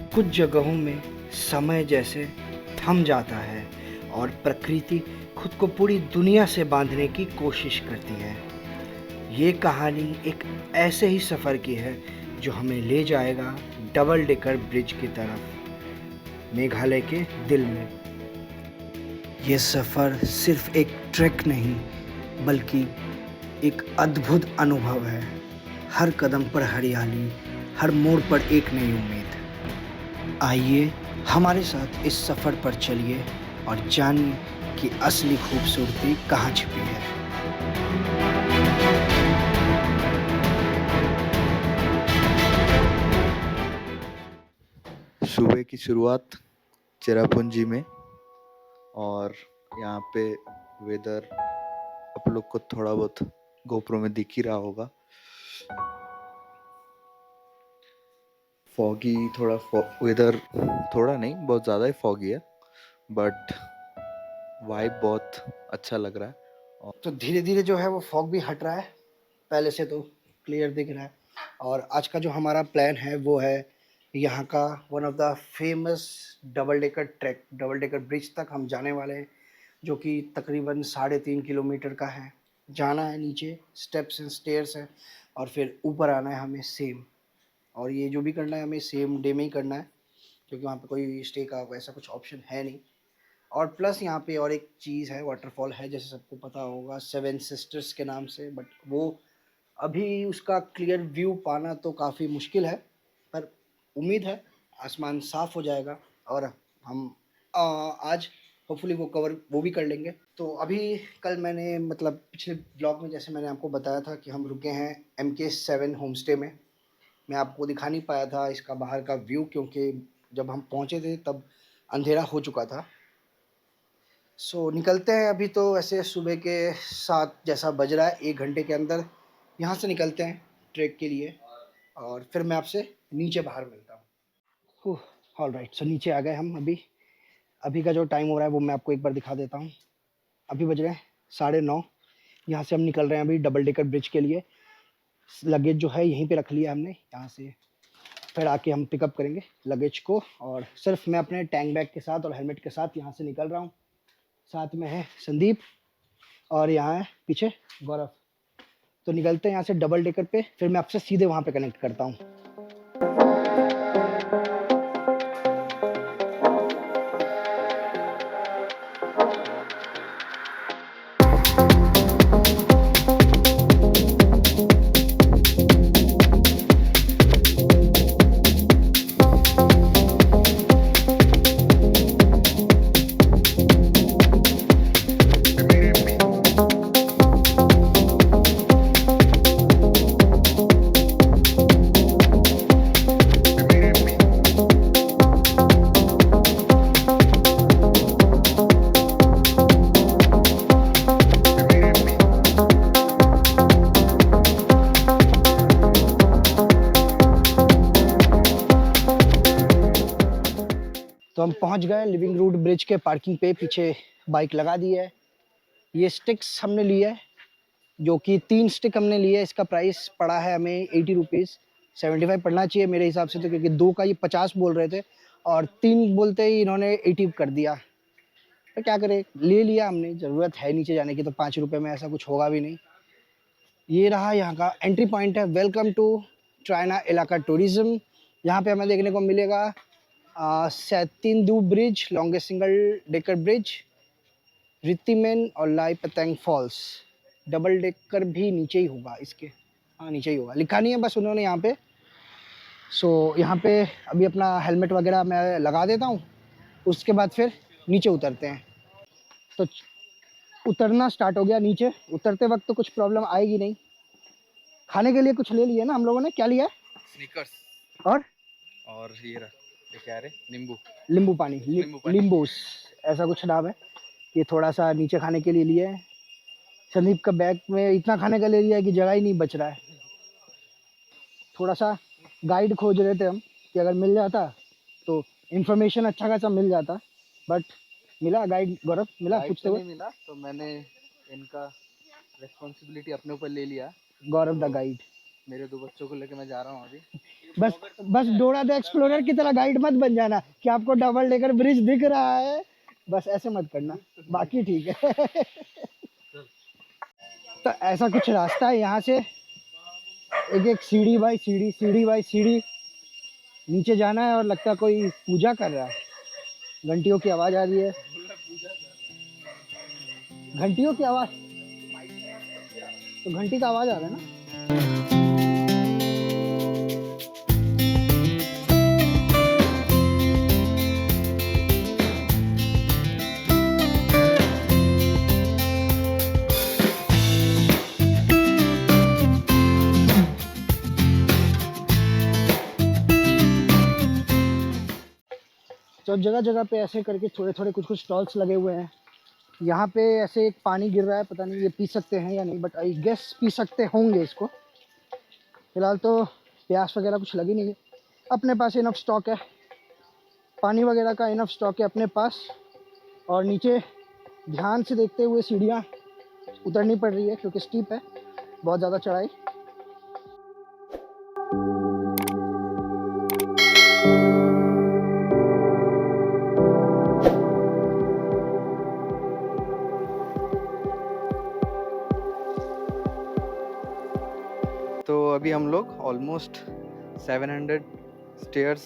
कुछ जगहों में समय जैसे थम जाता है और प्रकृति खुद को पूरी दुनिया से बांधने की कोशिश करती है। ये कहानी एक ऐसे ही सफ़र की है जो हमें ले जाएगा डबल डेकर ब्रिज की तरफ, मेघालय के दिल में। ये सफ़र सिर्फ एक ट्रैक नहीं बल्कि एक अद्भुत अनुभव है। हर कदम पर हरियाली, हर मोड़ पर एक नई उम्मीद। आइए हमारे साथ इस सफ़र पर चलिए और जानिए कि असली खूबसूरती कहाँ छिपी है। सुबह की शुरुआत चेरापूंजी में, और यहाँ पे वेदर आप लोग को थोड़ा बहुत गोप्रो में दिख ही रहा होगा। फॉगी, थोड़ा वेदर थोड़ा नहीं, बहुत ज़्यादा ही फॉगी है, बट वाइब बहुत अच्छा लग रहा है। तो धीरे धीरे जो है वो फॉग भी हट रहा है, पहले से तो क्लियर दिख रहा है। और आज का जो हमारा प्लान है वो है यहाँ का one of the famous double decker track, double decker bridge तक हम जाने वाले हैं, जो कि तकरीबन 3.5 किलोमीटर का है। जाना है, नीचे स्टेप्स एंड स्टेयर्स हैं, और फिर ऊपर आना है हमें सेम। और ये जो भी करना है हमें सेम डे में ही करना है, क्योंकि वहाँ पे कोई स्टे का वैसा कुछ ऑप्शन है नहीं। और प्लस यहाँ पे और एक चीज़ है, वाटरफॉल है, जैसे सबको पता होगा, सेवन सिस्टर्स के नाम से। बट वो अभी उसका क्लियर व्यू पाना तो काफ़ी मुश्किल है, पर उम्मीद है आसमान साफ़ हो जाएगा और हम आज होपफुली वो भी कर लेंगे। तो अभी कल मैंने, मतलब पिछले ब्लॉग में जैसे मैंने आपको बताया था कि हम रुके हैं MK7 होम स्टे में। मैं आपको दिखा नहीं पाया था इसका बाहर का व्यू, क्योंकि जब हम पहुँचे थे तब अंधेरा हो चुका था। सो निकलते हैं। अभी तो ऐसे सुबह के 7 जैसा बज रहा है, 1 घंटे के अंदर यहाँ से निकलते हैं ट्रैक के लिए, और फिर मैं आपसे नीचे बाहर मिलता हूँ। ऑल राइट, सो नीचे आ गए हम। अभी का जो टाइम हो रहा है वो मैं आपको एक बार दिखा देता हूँ। अभी बज रहे हैं 9:30। यहाँ से हम निकल रहे हैं अभी डबल डेकर ब्रिज के लिए। लगेज जो है यहीं पे रख लिया हमने, यहाँ से फिर आके हम पिकअप करेंगे लगेज को। और सिर्फ मैं अपने टैंक बैग के साथ और हेलमेट के साथ यहाँ से निकल रहा हूँ। साथ में है संदीप और यहाँ है पीछे गौरव। तो निकलते हैं यहाँ से डबल डेकर पे, फिर मैं आपसे सीधे वहाँ पे कनेक्ट करता हूँ। तो हम पहुंच गए लिविंग रूट ब्रिज के पार्किंग पे, पीछे बाइक लगा दी है। ये स्टिक्स हमने लिए है, जो कि 3 स्टिक हमने लिए है। इसका प्राइस पड़ा है हमें 80 रुपीज़, 75 पड़ना चाहिए मेरे हिसाब से, तो क्योंकि 2 का ये 50 बोल रहे थे और 3 बोलते ही इन्होंने 80 कर दिया। तो क्या करें, ले लिया हमने, ज़रूरत है नीचे जाने की, तो 5 रुपये में ऐसा कुछ होगा भी नहीं। ये रहा यहाँ का एंट्री पॉइंट है। वेलकम टू ट्रायना इलाका टूरिज्म। यहाँ पे हमें देखने को मिलेगा सैतिंदू bridge, longest single decker bridge, रितिमेन और लाई पतंग फॉल्स। डबल डेकर भी नीचे ही होगा इसके, हाँ नीचे ही होगा, लिखा नहीं है बस उन्होंने यहाँ पे। सो यहाँ पे अभी अपना हेलमेट वगैरह मैं लगा देता हूँ, उसके बाद फिर नीचे उतरते हैं। तो उतरना स्टार्ट हो गया। नीचे उतरते वक्त तो कुछ प्रॉब्लम आएगी नहीं। खाने के लिए कुछ ले लिए ना हम लोगों ने, क्या लिया है? स्निकर्स और ये रहा, ये क्या है, नींबू, नींबू पानी, नींबू पानी। लिम्बूस ऐसा कुछ नाम है। ये थोड़ा सा नीचे खाने के लिए लिया है। संदीप का बैग में इतना खाने का ले लिया है कि जगह ही नहीं बच रहा है। थोड़ा सा गाइड खोज रहे थे हम कि अगर मिल जाता तो इन्फॉर्मेशन अच्छा खासा मिल जाता, बट मिला गाइड? गौरव मिला गाइड पूछते तो हुए? नहीं मिला, तो मैंने इनका रिस्पॉन्सिबिलिटी अपने ऊपर ले लिया। गौरव द तो गाइड। मेरे 2 बच्चों को लेकर मैं जा रहा हूँ अभी। बस बस डोरा द एक्सप्लोरर की तरह गाइड मत बन जाना कि आपको डबल डेकर ब्रिज दिख रहा है, बस ऐसे मत करना, बाकी ठीक है। तो ऐसा कुछ रास्ता है यहाँ से, एक एक सीढ़ी बाई सीढ़ी, सीढ़ी बाई सीढ़ी नीचे जाना है और लगता है कोई पूजा कर रहा है। घंटियों की आवाज आ रही है, घंटियों की आवाज, तो घंटी का आवाज आ रहा है ना। तो जगह जगह पे ऐसे करके थोड़े थोड़े कुछ कुछ स्टॉल्स लगे हुए हैं। यहाँ पे ऐसे एक पानी गिर रहा है, पता नहीं ये पी सकते हैं या नहीं, बट आई गेस पी सकते होंगे इसको। फिलहाल तो प्यास वगैरह कुछ लगी नहीं है, अपने पास इनफ स्टॉक है, पानी वगैरह का इनफ स्टॉक है अपने पास। और नीचे ध्यान से देखते हुए सीढ़ियाँ उतरनी पड़ रही है क्योंकि स्टीप है, बहुत ज़्यादा चढ़ाई। तो अभी हम लोग ऑलमोस्ट 700 स्टेयर्स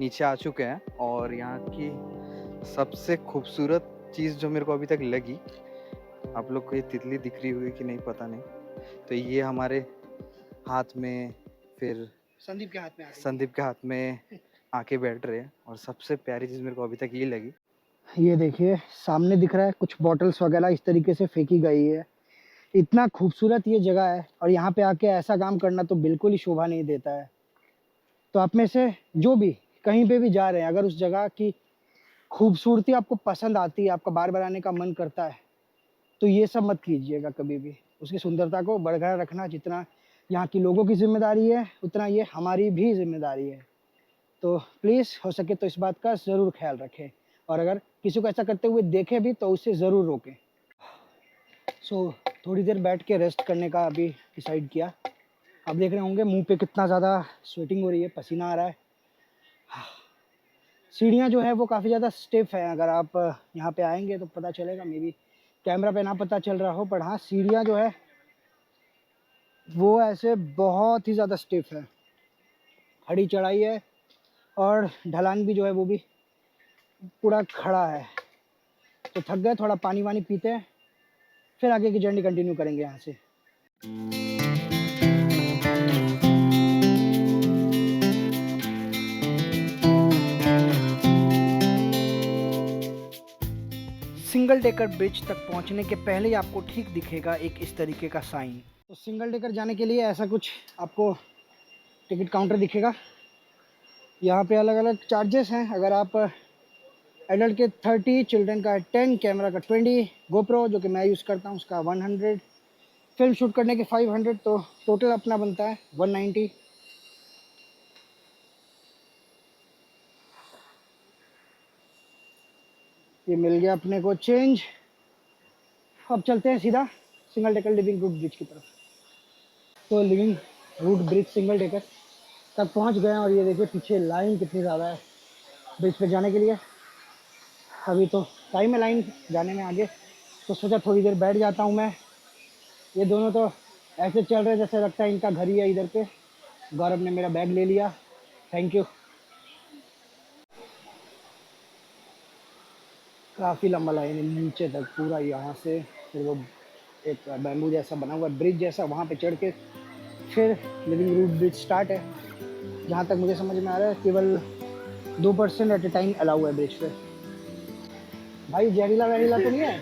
नीचे आ चुके हैं, और यहाँ की सबसे खूबसूरत चीज़ जो मेरे को अभी तक लगी, आप लोग को ये तितली दिख रही होगी कि नहीं पता नहीं, तो ये हमारे हाथ में, फिर संदीप के हाथ में संदीप के हाथ में आके बैठ रहे हैं। और सबसे प्यारी चीज़ मेरे को अभी तक ये लगी, ये देखिए सामने दिख रहा है कुछ बॉटल्स वगैरह इस तरीके से फेंकी गई है। इतना खूबसूरत ये जगह है और यहाँ पे आके ऐसा काम करना तो बिल्कुल ही शोभा नहीं देता है। तो आप में से जो भी कहीं पे भी जा रहे हैं, अगर उस जगह की खूबसूरती आपको पसंद आती है, आपका बार बार आने का मन करता है, तो ये सब मत कीजिएगा कभी भी। उसकी सुंदरता को बरकरार रखना जितना यहाँ की लोगों की जिम्मेदारी है, उतना ये हमारी भी जिम्मेदारी है। तो प्लीज़ हो सके तो इस बात का ज़रूर ख्याल रखें, और अगर किसी को ऐसा करते हुए देखें भी तो उसे ज़रूर रोकें। सो थोड़ी देर बैठ के रेस्ट करने का अभी डिसाइड किया। आप देख रहे होंगे मुंह पे कितना ज़्यादा स्वेटिंग हो रही है, पसीना आ रहा है। सीढ़ियाँ जो है वो काफ़ी ज़्यादा स्टिफ है, अगर आप यहाँ पे आएंगे तो पता चलेगा, मे बी कैमरा पे ना पता चल रहा हो, पर हाँ सीढ़ियाँ जो है वो ऐसे बहुत ही ज़्यादा स्टिफ है, खड़ी चढ़ाई है और ढलान भी जो है वो भी पूरा खड़ा है। तो थक गए, थोड़ा पानी वानी पीते हैं, फिर आगे की जर्नी कंटिन्यू करेंगे यहाँ से। सिंगल डेकर ब्रिज तक पहुँचने के पहले ही आपको ठीक दिखेगा एक इस तरीके का साइन। तो सिंगल डेकर जाने के लिए ऐसा कुछ आपको टिकट काउंटर दिखेगा। यहाँ पे अलग अलग चार्जेस हैं। अगर आप एडल्ट के 30, चिल्ड्रन का 10, कैमरा का 20, गोप्रो जो कि मैं यूज़ करता हूँ उसका 100, फिल्म शूट करने के 500, तो टोटल अपना बनता है 190। ये मिल गया अपने को चेंज। अब चलते हैं सीधा single decker living root bridge की तरफ। तो living root bridge single decker तक पहुंच गए हैं, और ये देखिए पीछे लाइन कितनी ज़्यादा है ब्रिज पे जाने के लिए। अभी तो टाइम है लाइन जाने में आगे, तो सोचा थोड़ी देर बैठ जाता हूँ मैं। ये दोनों तो ऐसे चल रहे जैसे लगता है इनका घर ही है इधर पे। गौरव ने मेरा बैग ले लिया, थैंक यू। काफ़ी लंबा लाइन है नीचे तक पूरा, यहाँ से फिर वो एक बैम्बू जैसा बना हुआ ब्रिज जैसा, वहाँ पे चढ़ के फिर लिविंग रूट ब्रिज स्टार्ट है। जहाँ तक मुझे समझ में आ रहा है केवल 2% एट ए टाइम अलाउ है ब्रिज पे। भाई जहरीला वहरीला तो नहीं है?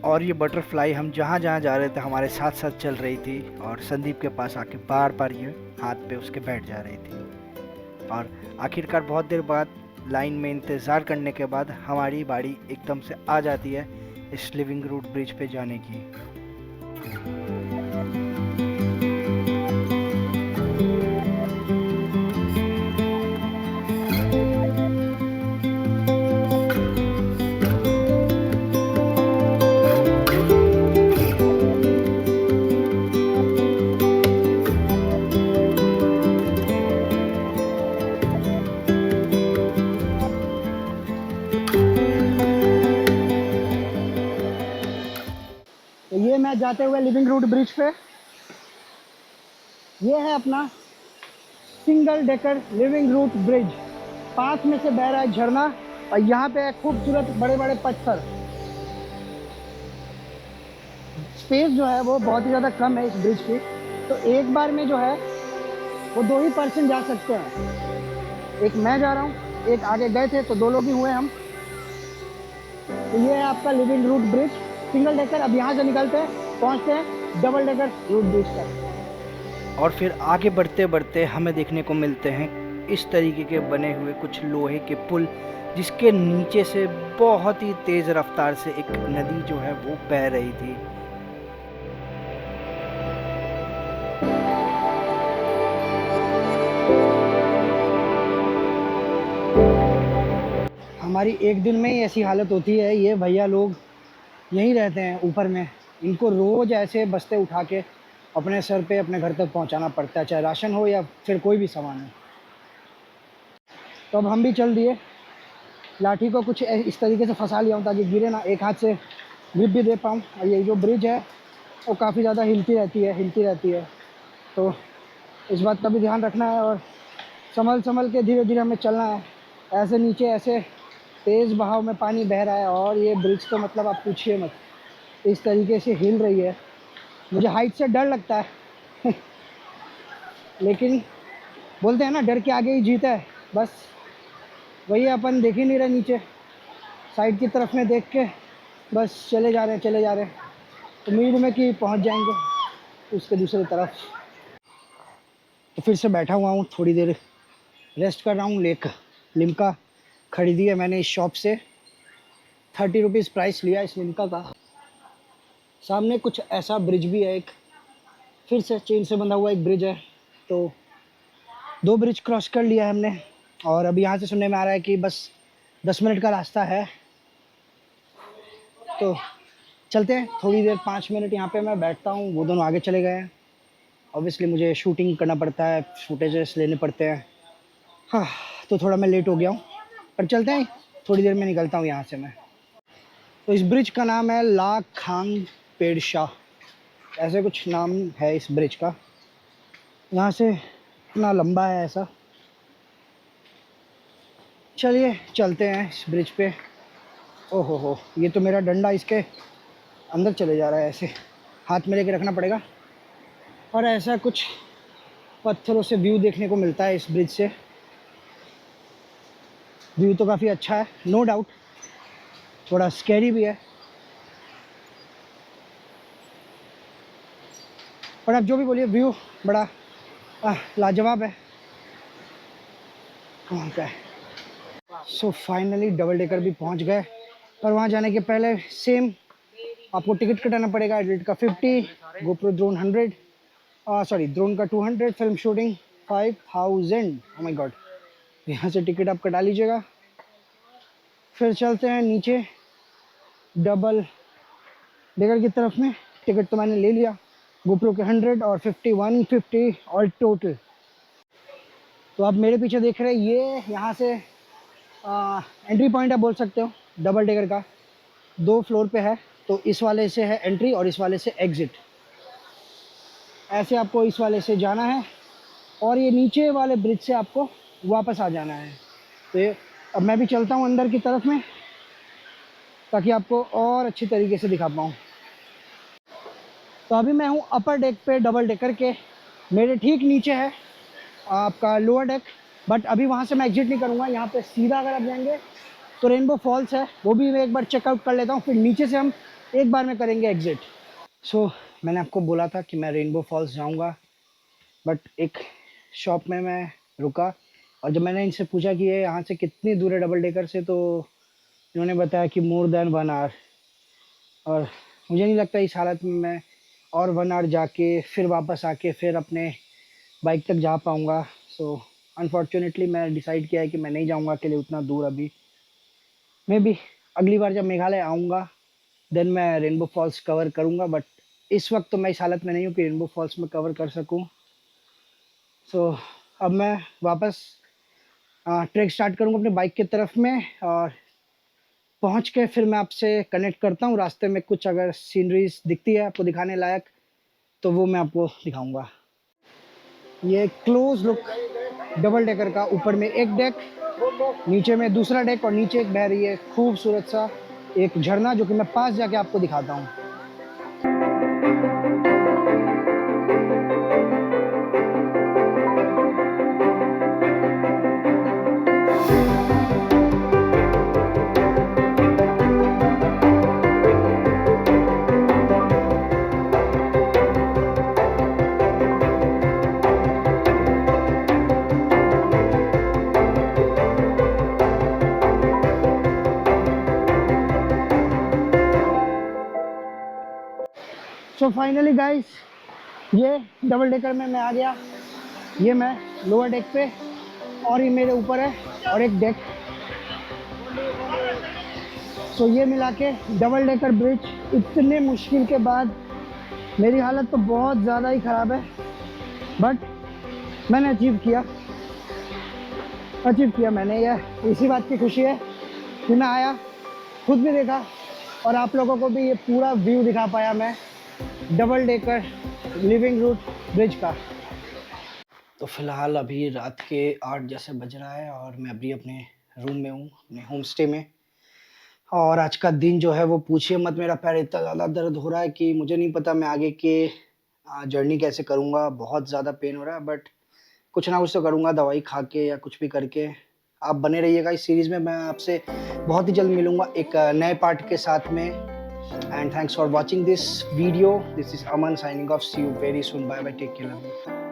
और ये बटरफ्लाई हम जहाँ जहाँ जा रहे थे हमारे साथ साथ चल रही थी, और संदीप के पास आके बार बार ये हाथ पे उसके बैठ जा रही थी। और आखिरकार बहुत देर बाद लाइन में इंतज़ार करने के बाद हमारी बारी एकदम से आ जाती है इस लिविंग रूट ब्रिज पे जाने की। जाते हुए लिविंग रूट ब्रिज पे। ये है अपना single decker living root bridge. पास में से बह रहा है झरना और यहाँ पे खूबसूरत बड़े बड़े पत्थर। स्पेस जो है वो बहुत ही ज़्यादा कम है इस ब्रिज की, तो एक बार में जो है वो 2 ही पर्सन जा सकते हैं। एक मैं जा रहा हूँ, एक आगे गए थे तो 2 लोग ही हुए हम। तो ये है आपका living root bridge single decker. अब यहाँ से निकलते हैं, पहुँचते हैं डबल डेकर रूट ब्रिज तक। और फिर आगे बढ़ते बढ़ते हमें देखने को मिलते हैं इस तरीके के बने हुए कुछ लोहे के पुल, जिसके नीचे से बहुत ही तेज़ रफ्तार से एक नदी जो है वो बह रही थी। हमारी एक दिन में ही ऐसी हालत होती है। ये भैया लोग यहीं रहते हैं ऊपर में, इनको रोज़ ऐसे बस्ते उठा के अपने सर पे अपने घर तक पहुंचाना पड़ता है, चाहे राशन हो या फिर कोई भी सामान हो। तो अब हम भी चल दिए, लाठी को कुछ इस तरीके से फंसा लिया हूँ ताकि गिरे ना, एक हाथ से ग्रिप भी दे पाऊँ। और ये जो ब्रिज है वो काफ़ी ज़्यादा हिलती रहती है, तो इस बात का भी ध्यान रखना है और संभल के धीरे धीरे हमें चलना है। ऐसे नीचे ऐसे तेज़ बहाव में पानी बह रहा है और ये ब्रिज तो मतलब आप पूछिए मत, इस तरीके से हिल रही है। मुझे हाइट से डर लगता है लेकिन बोलते हैं ना, डर के आगे ही जीत है। बस वही अपन देख ही नहीं रहे, नीचे साइड की तरफ में देख के बस चले जा रहे हैं उम्मीद में कि पहुंच जाएंगे उसके दूसरी तरफ। तो फिर से बैठा हुआ हूँ, थोड़ी देर रेस्ट कर रहा हूँ। लिम्का खरीदी है मैंने इस शॉप से, 30 रुपीज़ प्राइस लिया इस लिम्का का। सामने कुछ ऐसा ब्रिज भी है, एक फिर से चेन से बंधा हुआ एक ब्रिज है। तो 2 ब्रिज क्रॉस कर लिया है हमने और अभी यहाँ से सुनने में आ रहा है कि बस 10 मिनट का रास्ता है। तो चलते हैं थोड़ी देर, 5 मिनट यहाँ पे मैं बैठता हूँ। वो दोनों आगे चले गए हैं। ऑब्वियसली मुझे शूटिंग करना पड़ता है, फुटेजेस लेने पड़ते हैं। हाँ, तो थोड़ा मैं लेट हो गया हूँ, पर चलते हैं, थोड़ी देर में निकलता हूँ यहाँ से मैं। तो इस ब्रिज का नाम है ला खांग पेड़शा, ऐसे कुछ नाम है इस ब्रिज का। यहाँ से इतना लंबा है ऐसा। चलिए चलते हैं इस ब्रिज पे। ओहो हो, ये तो मेरा डंडा इसके अंदर चले जा रहा है, ऐसे हाथ में लेके रखना पड़ेगा। और ऐसा कुछ पत्थरों से व्यू देखने को मिलता है इस ब्रिज से। व्यू तो काफ़ी अच्छा है, नो डाउट, थोड़ा स्कैरी भी है, पर आप जो भी बोलिए व्यू बड़ा लाजवाब है। वहाँ का सो फाइनली डबल डेकर भी पहुँच गए, पर वहाँ जाने के पहले सेम आपको टिकट कटाना पड़ेगा। एडिट का 50, गोप्रो ड्रोन 100, सॉरी ड्रोन का 200, film shooting 5000। Oh my God, यहाँ से टिकट आप कटा लीजिएगा। फिर चलते हैं नीचे डबल डेकर की तरफ में। टिकट तो मैंने ले लिया, गोप्रो के 100 और 50 150 और टोटल। तो आप मेरे पीछे देख रहे हैं, ये यहाँ से एंट्री पॉइंट आप बोल सकते हो डबल डेकर का। 2 फ्लोर पे है, तो इस वाले से है एंट्री और इस वाले से एग्ज़िट। ऐसे आपको इस वाले से जाना है और ये नीचे वाले ब्रिज से आपको वापस आ जाना है। तो ये अब मैं भी चलता हूँ अंदर की तरफ में ताकि आपको और अच्छी तरीके से दिखा पाऊँ। तो अभी मैं हूँ अपर डेक पे डबल डेकर के, मेरे ठीक नीचे है आपका लोअर डेक, बट अभी वहाँ से मैं एग्जिट नहीं करूँगा। यहाँ पे सीधा अगर आप जाएंगे तो रेनबो फॉल्स है, वो भी मैं एक बार चेकआउट कर लेता हूँ, फिर नीचे से हम एक बार में करेंगे एग्जिट। सो मैंने आपको बोला था कि मैं रेनबो फॉल्स जाऊँगा, बट एक शॉप में मैं रुका और जब मैंने इनसे पूछा कि ये यहाँ से कितनी दूर है डबल डेकर से, तो इन्होंने बताया कि मोर देन 1 आवर। और मुझे नहीं लगता इस हालत में मैं और 1 आवर जाके फिर वापस आके फिर अपने बाइक तक जा पाऊँगा। सो अनफॉर्चुनेटली मैं डिसाइड किया है कि मैं नहीं जाऊँगा अकेले उतना दूर अभी। मे बी अगली बार जब मेघालय आऊँगा देन मैं रेनबो फॉल्स कवर करूँगा, बट इस वक्त तो मैं इस हालत में नहीं हूँ कि रेनबो फॉल्स में कवर कर सकूँ। सो अब मैं वापस ट्रैक स्टार्ट करूँगा अपने बाइक की तरफ में और पहुंच के फिर मैं आपसे कनेक्ट करता हूं। रास्ते में कुछ अगर सीनरीज दिखती है आपको दिखाने लायक तो वो मैं आपको दिखाऊंगा। ये क्लोज लुक डबल डेकर का, ऊपर में एक डेक, नीचे में दूसरा डेक और नीचे एक बह रही है खूबसूरत सा एक झरना, जो कि मैं पास जाके आपको दिखाता हूँ। सो फाइनली गाइस, ये डबल डेकर में मैं आ गया। ये मैं लोअर डेक पे और ये मेरे ऊपर है और एक डेक। सो ये मिला के डबल डेकर ब्रिज इतने मुश्किल के बाद, मेरी हालत तो बहुत ज़्यादा ही ख़राब है, बट मैंने अचीव किया मैंने। यह इसी बात की खुशी है कि मैं आया, खुद भी देखा और आप लोगों को भी ये पूरा व्यू दिखा पाया मैं double decker living root bridge का। तो फिलहाल अभी रात के 8 जैसे बज रहा है और मैं अभी अपने रूम में हूँ, अपने होम स्टे में। और आज का दिन जो है वो पूछिए मत, मेरा पैर इतना ज़्यादा दर्द हो रहा है कि मुझे नहीं पता मैं आगे के जर्नी कैसे करूँगा। बहुत ज़्यादा पेन हो रहा है, बट कुछ ना कुछ तो करूँगा, दवाई खा के या कुछ भी करके। आप बने रहिएगा इस सीरीज़ में, मैं आपसे बहुत ही जल्द मिलूँगा एक नए पार्ट के साथ में। And thanks for watching this video. This is Aman signing off. See you very soon. Bye bye. Take care. Love you.